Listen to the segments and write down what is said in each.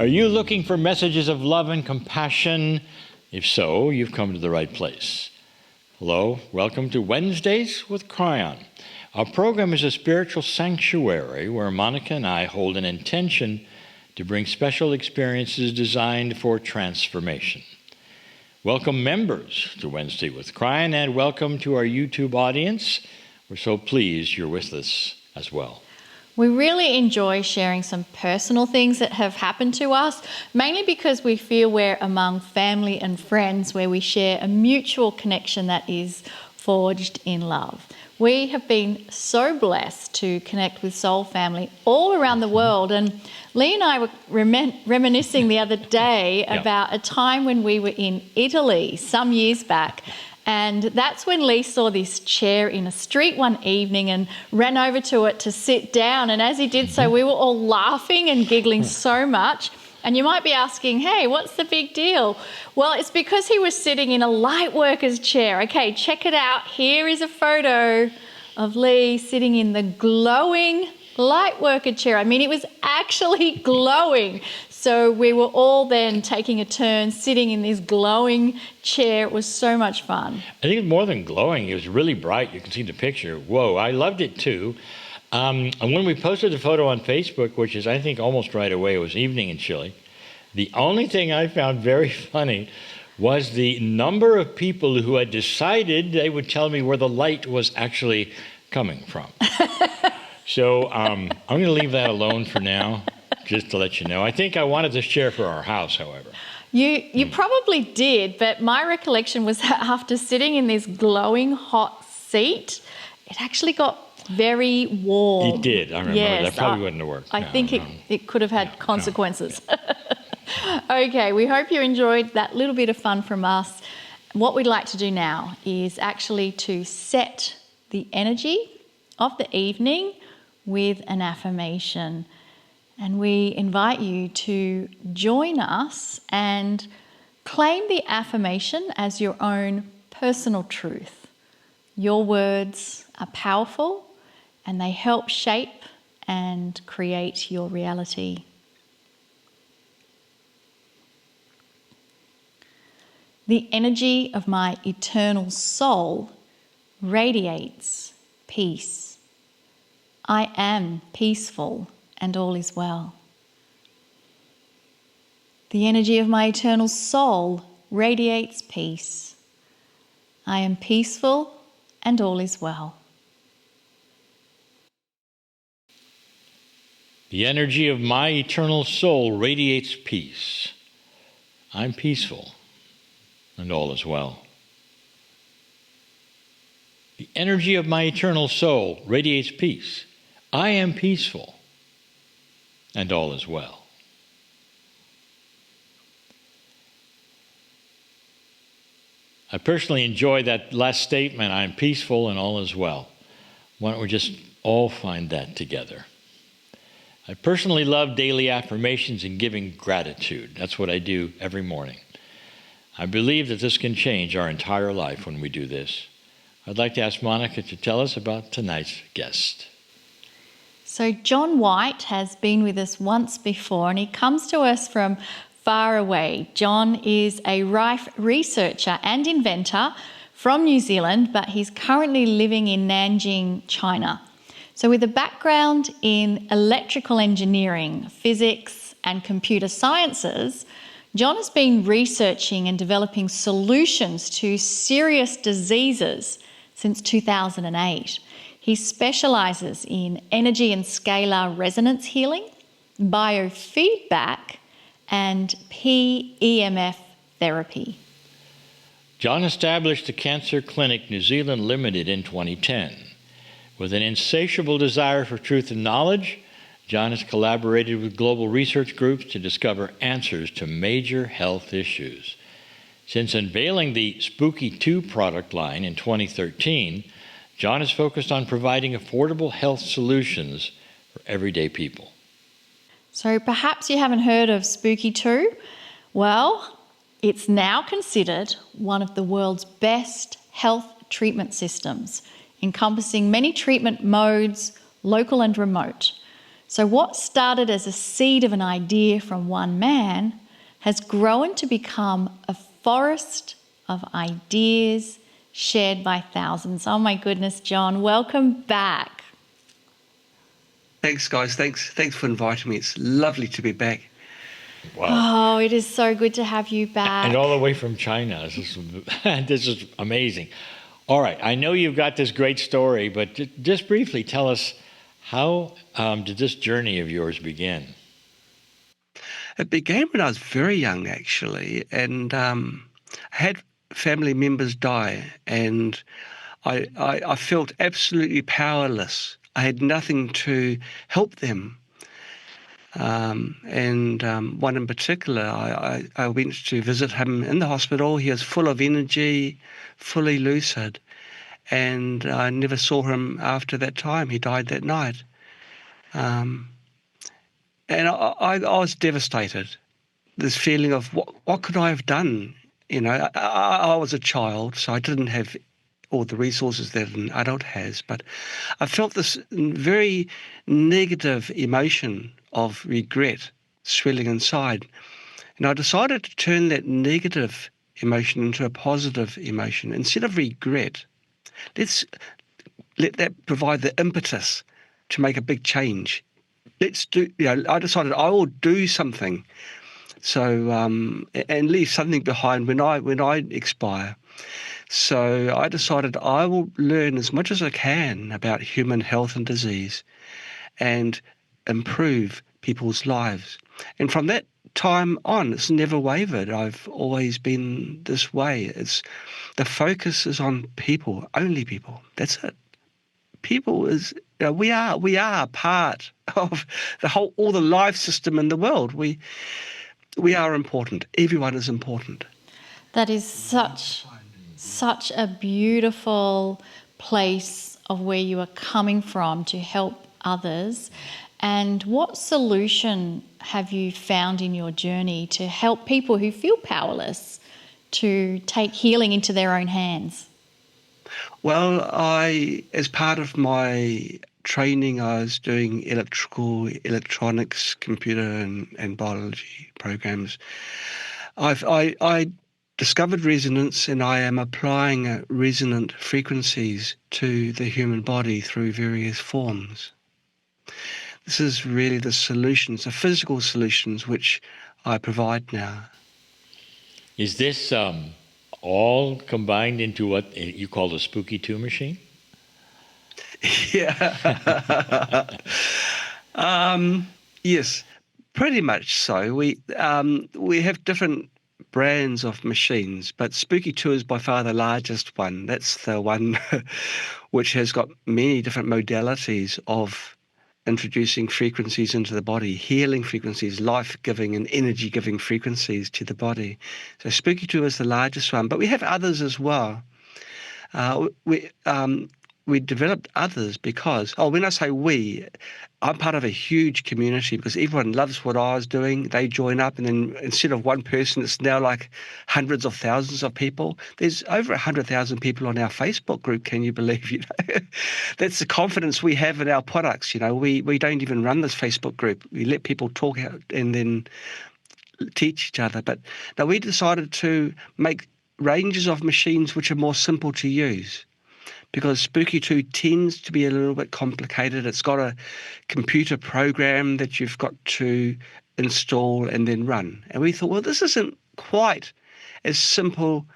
Are you looking for messages of love and compassion? If so, you've come to the right place. Hello, welcome to Wednesdays with Kryon. Our program is a spiritual sanctuary where Monica and I hold an intention to bring special experiences designed for transformation. Welcome members to Wednesday with Kryon, and welcome to our YouTube audience. We're so pleased you're with us as well. We really enjoy sharing some personal things that have happened to us, mainly because we feel we're among family and friends where we share a mutual connection that is forged in love. We have been so blessed to connect with soul family all around the world, and Lee and I were reminiscing the other day about a time when we were in Italy some years back. And that's when Lee saw this chair in a street one evening and ran over to it to sit down. And as he did so, we were all laughing and giggling so much. And you might be asking, hey, what's the big deal? Well, it's because he was sitting in a Lightworker's chair. Okay, check it out. Here is a photo of Lee sitting in the glowing Lightworker chair. I mean, it was actually glowing. So we were all then taking a turn sitting in this glowing chair. It was so much fun. I think it's more than glowing. It was really bright. You can see the picture. Whoa, I loved it too. And when we posted the photo on Facebook, which is I think almost right away, it was evening in Chile, the only thing I found very funny was the number of people who had decided they would tell me where the light was actually coming from. So I'm going to leave that alone for now, just to let you know. I think I wanted this chair for our house, however. You probably did, but my recollection was that after sitting in this glowing hot seat, it actually got very warm. It did, I remember. Yes, that probably wouldn't have worked. I think it could have had consequences. Okay, we hope you enjoyed that little bit of fun from us. What we'd like to do now is actually to set the energy of the evening with an affirmation. And we invite you to join us and claim the affirmation as your own personal truth. Your words are powerful and they help shape and create your reality. The energy of my eternal soul radiates peace. I am peaceful and all is well. The energy of my eternal soul radiates peace. I am peaceful and all is well. The energy of my eternal soul radiates peace. I'm peaceful and all is well. The energy of my eternal soul radiates peace. I am peaceful and all is well. I personally enjoy that last statement, I am peaceful and all is well. Why don't we just all find that together? I personally love daily affirmations and giving gratitude. That's what I do every morning. I believe that this can change our entire life when we do this. I'd like to ask Monica to tell us about tonight's guest. So John White has been with us once before, and he comes to us from far away. John is a rife researcher and inventor from New Zealand, but he's currently living in Nanjing, China. So with a background in electrical engineering, physics, and computer sciences, John has been researching and developing solutions to serious diseases since 2008. He specialises in energy and scalar resonance healing, biofeedback, and PEMF therapy. John established the Cancer Clinic New Zealand Limited in 2010. With an insatiable desire for truth and knowledge, John has collaborated with global research groups to discover answers to major health issues. Since unveiling the Spooky 2 product line in 2013, John is focused on providing affordable health solutions for everyday people. So perhaps you haven't heard of Spooky 2? Well, it's now considered one of the world's best health treatment systems, encompassing many treatment modes, local and remote. So, what started as a seed of an idea from one man has grown to become a forest of ideas shared by thousands. Oh my goodness, John, welcome back. Thanks, guys. Thanks for inviting me. It's lovely to be back. Wow. Oh, it is so good to have you back. And all the way from China. This is amazing. All right. I know you've got this great story, but just briefly tell us, how did this journey of yours begin? It began when I was very young, actually, and I had family members die, and I felt absolutely powerless. I had nothing to help them. One in particular, I went to visit him in the hospital. He was full of energy, fully lucid, and I never saw him after that time. He died that night. Um, and I was devastated. This feeling of what could I have done? You know, I was a child, so I didn't have all the resources that an adult has, but I felt this very negative emotion of regret swelling inside. And I decided to turn that negative emotion into a positive emotion. Instead of regret, let's let that provide the impetus to make a big change. I decided I will do something, so and leave something behind when I expire. So I decided I will learn as much as I can about human health and disease and improve people's lives. And from that time on, it's never wavered. I've always been this way. The focus is on people, only people. That's it. People is we are part of all the life system in the world. We are important. Everyone is important. That is such a beautiful place of where you are coming from to help others. And what solution have you found in your journey to help people who feel powerless to take healing into their own hands? Well, as part of my training, I was doing electrical, electronics, computer and biology programs. I discovered resonance, and I am applying resonant frequencies to the human body through various forms. This is really the solutions, the physical solutions, which I provide now. Is this all combined into what you call the spooky 2 machine? Yeah. Yes, pretty much so. We have different brands of machines, but Spooky 2 is by far the largest one. That's the one which has got many different modalities of introducing frequencies into the body, healing frequencies, life-giving and energy-giving frequencies to the body. So Spooky 2 is the largest one, but we have others as well. We developed others because, when I say we, I'm part of a huge community because everyone loves what I was doing. They join up, and then instead of one person, it's now like hundreds of thousands of people. There's over 100,000 people on our Facebook group. Can you believe? That's the confidence we have in our products. We don't even run this Facebook group. We let people talk out and then teach each other. But now we decided to make ranges of machines which are more simple to use, because Spooky 2 tends to be a little bit complicated. It's got a computer program that you've got to install and then run. And we thought, well, this isn't quite as simple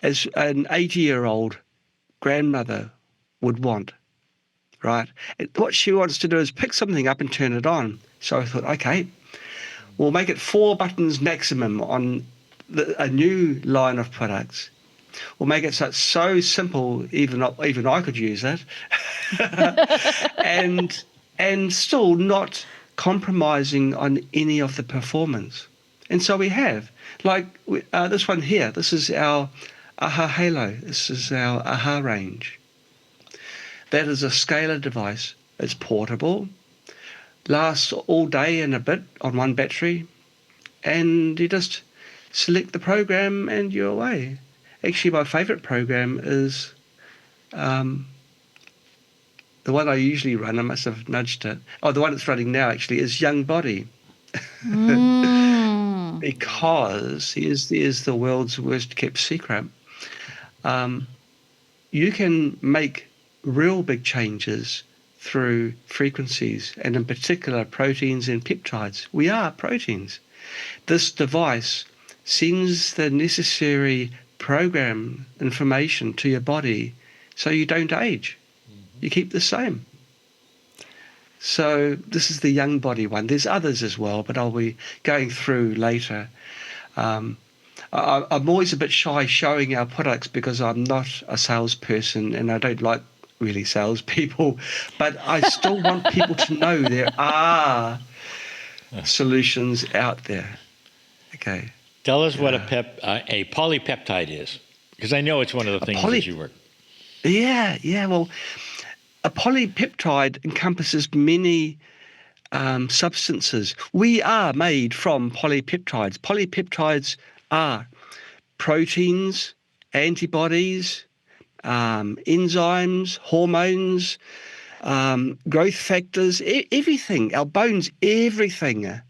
as an 80-year-old grandmother would want, right? What she wants to do is pick something up and turn it on. So I thought, okay, we'll make it 4 buttons maximum on a new line of products. We'll make it so simple, even I could use it, and still not compromising on any of the performance. And so we have, like this one here. This is our AHA Halo. This is our AHA range. That is a scalar device. It's portable, lasts all day and a bit on one battery, and you just select the program and you're away. Actually, my favourite program is The one I usually run, I must have nudged it. Oh, the one that's running now actually is Young Body. Because here's the world's worst kept secret. You can make real big changes through frequencies, and in particular proteins and peptides. We are proteins. This device sends the necessary program information to your body so you don't age. You keep the same. So this is the Young Body one. There's others as well, but I'll be going through later. I'm always a bit shy showing our products because I'm not a salesperson and I don't like really salespeople, but I still want people to know there are solutions out there. Okay. Tell us what a polypeptide is, because I know it's one of the things that you work. Yeah. Well, a polypeptide encompasses many substances. We are made from polypeptides. Polypeptides are proteins, antibodies, enzymes, hormones, growth factors, everything. Our bones, everything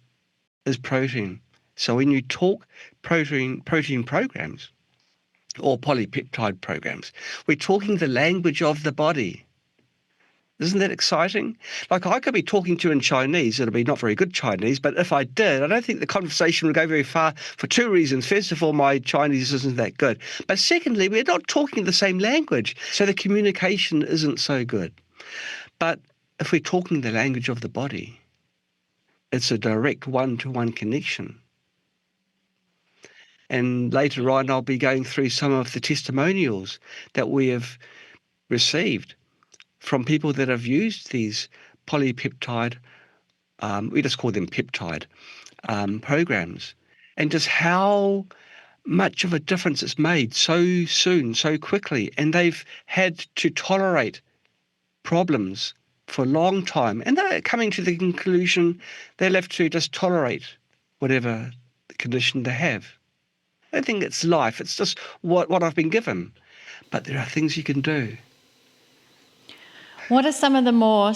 is protein. So when you talk protein programs or polypeptide programs, we're talking the language of the body. Isn't that exciting? Like, I could be talking to you in Chinese. It'll be not very good Chinese, but if I did, I don't think the conversation would go very far for two reasons. First of all, my Chinese isn't that good. But secondly, we're not talking the same language, so the communication isn't so good. But if we're talking the language of the body, it's a direct one-to-one connection. And later on, I'll be going through some of the testimonials that we have received from people that have used these polypeptide, we just call them peptide, programs, and just how much of a difference it's made so soon, so quickly. And they've had to tolerate problems for a long time. And they're coming to the conclusion they'll have to just tolerate whatever the condition they have. I think it's life. It's just what I've been given. But there are things you can do. What are some of the more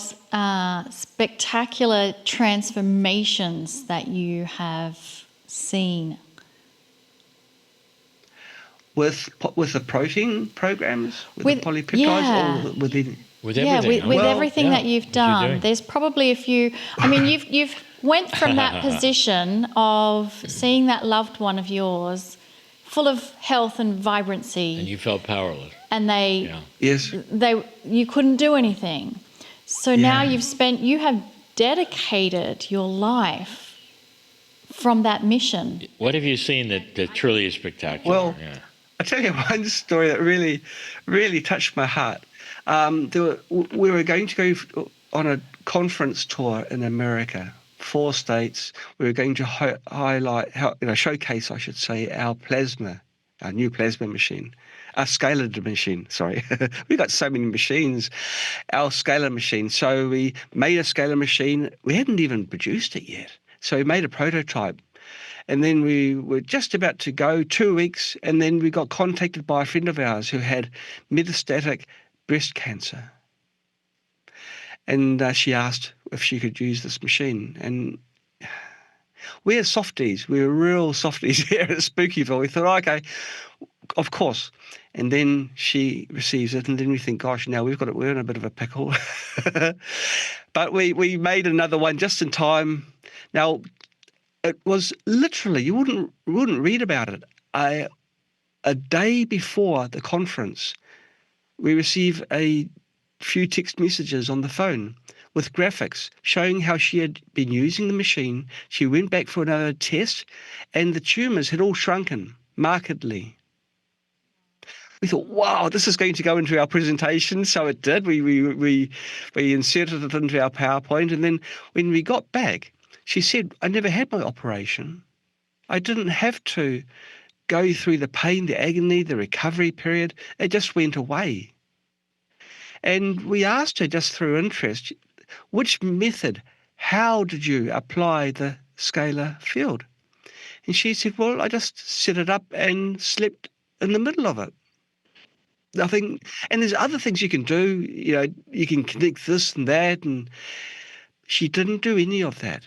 spectacular transformations that you have seen? With the protein programs, with the polypeptides, or with the... With everything. With everything that you've done. There's probably a few. I mean, you've went from that position of seeing that loved one of yours full of health and vibrancy. And you felt powerless. And Yes. You couldn't do anything. So now you have dedicated your life from that mission. What have you seen that truly is spectacular? Well, I'll tell you one story that really, really touched my heart. We were going to go on a conference tour in America, 4 states. We were going to showcase, I should say, our new plasma machine, our scalar machine. Sorry, we got so many machines. Our scalar machine. So we made a scalar machine. We hadn't even produced it yet. So we made a prototype. And then we were just about to go 2 weeks, and then we got contacted by a friend of ours who had metastatic breast cancer. And she asked if she could use this machine. And we're softies. We're real softies here at Spookyville. We thought, okay, of course. And then she receives it, and then we think, gosh, now we're in a bit of a pickle. But we made another one just in time. Now, it was literally, you wouldn't read about it. A day before the conference, we received a few text messages on the phone with graphics showing how she had been using the machine. She went back for another test, and the tumours had all shrunken markedly. We thought, wow, this is going to go into our presentation. So it did. We inserted it into our PowerPoint, and then when we got back, she said, I never had my operation. I didn't have to go through the pain, the agony, the recovery period. It just went away. And we asked her, just through interest, which method, how did you apply the scalar field? And she said, well, I just set it up and slept in the middle of it. I think, and there's other things you can do. You can connect this and that, and she didn't do any of that.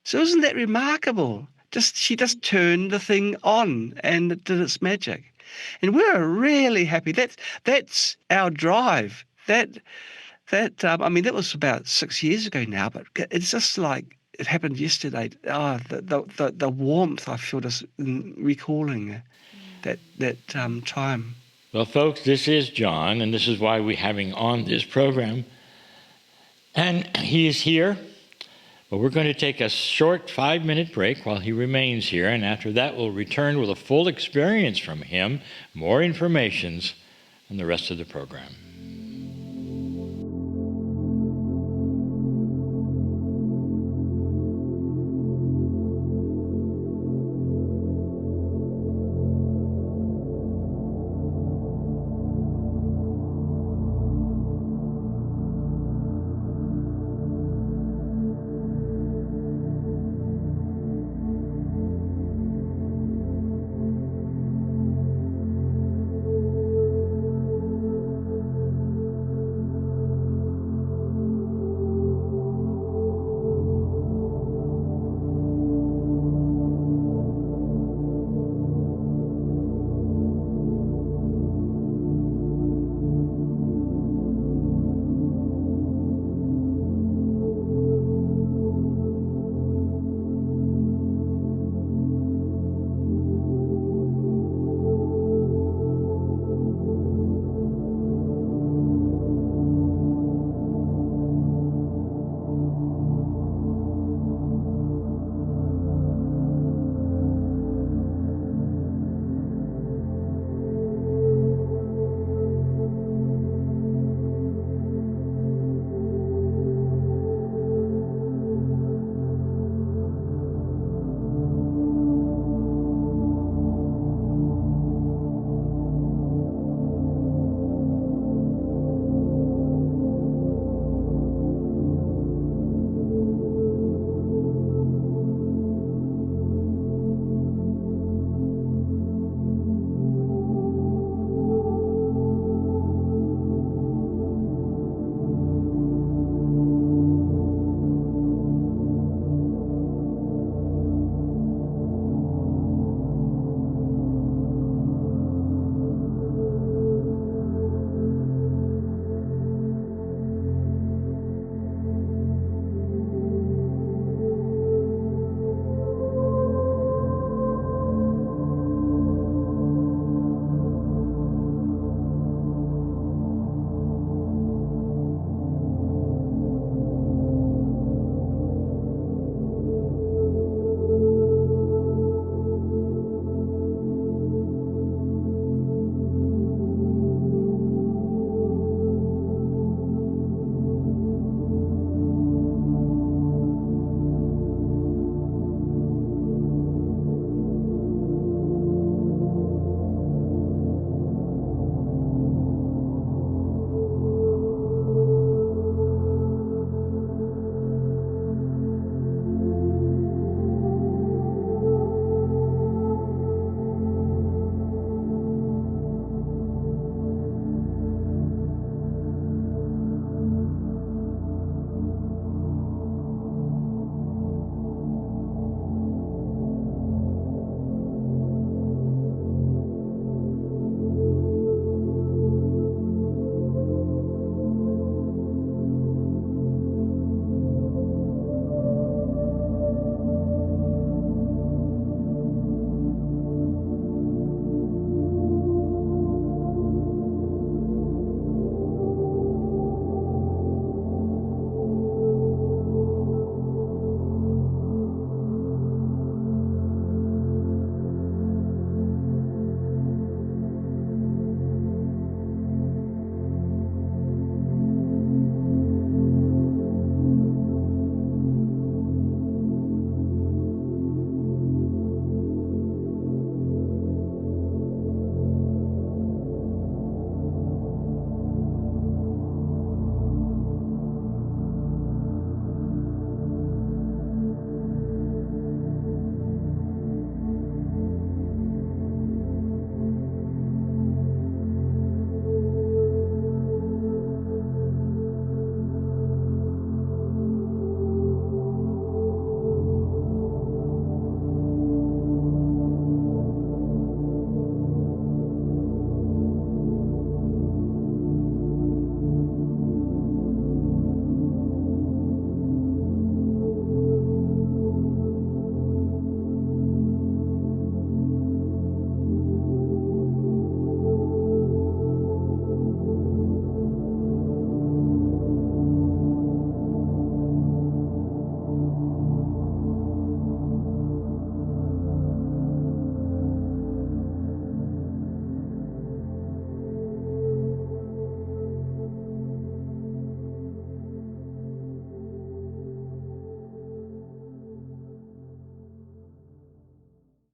So isn't that remarkable? She just turned the thing on and it did its magic. And we're really happy. That's our drive. That was about 6 years ago now, but it's just like it happened yesterday. Oh, the warmth I feel just recalling that time. Well, folks, this is John, and this is why we're having on this program. And he is here, but we're going to take a short 5-minute break while he remains here, and after that we'll return with a full experience from him, more informations, and the rest of the program.